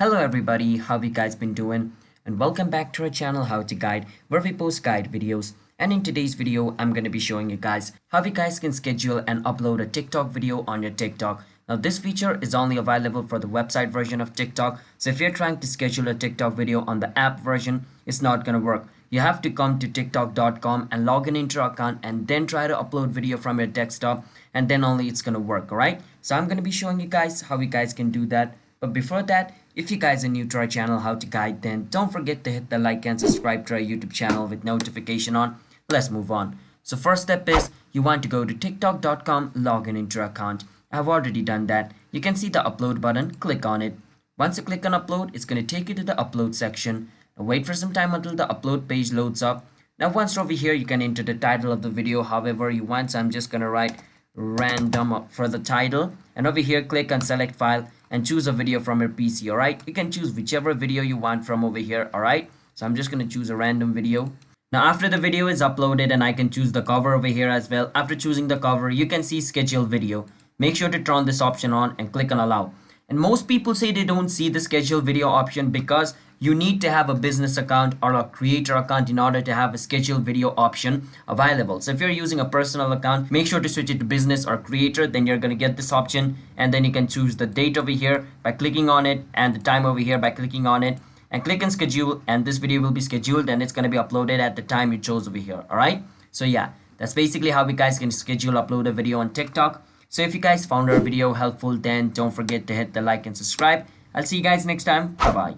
Hello everybody, how have you guys been doing? And welcome back to our channel How to Guide, where we post guide videos. And in today's video, I'm going to be showing you guys how you guys can schedule and upload a TikTok video on your TikTok. Now this feature is only available for the website version of TikTok. So if you're trying to schedule a TikTok video on the app version, it's not going to work. You have to come to tiktok.com and log in into your account and then try to upload video from your desktop, and then only it's going to work. Alright, so I'm going to be showing you guys how you guys can do that. But before that, if you guys are new to our channel How to Guide, then don't forget to hit the like and subscribe to our YouTube channel with notification on. Let's move on. So first step is you want to go to tiktok.com, log in into your account. I've already done that. You can see the upload button, click on it. Once you click on upload, it's going to take you to the upload section. Now wait for some time until the upload page loads up. Now once over here, you can enter the title of the video however you want. So I'm just going to write random for the title, and over here click on select file and choose a video from your PC. Alright, you can choose whichever video you want from over here. Alright, so I'm just going to choose a random video. Now after the video is uploaded, and I can choose the cover over here as well. After choosing the cover, you can see schedule video. Make sure to turn this option on and click on allow. And most people say they don't see the schedule video option because you need to have a business account or a creator account in order to have a schedule video option available. So if you're using a personal account, make sure to switch it to business or creator, then you're going to get this option, and then you can choose the date over here by clicking on it and the time over here by clicking on it, and click on schedule, and this video will be scheduled and it's going to be uploaded at the time you chose over here. Alright, so yeah, that's basically how you guys can schedule upload a video on TikTok. So if you guys found our video helpful, then don't forget to hit the like and subscribe. I'll see you guys next time. Bye bye.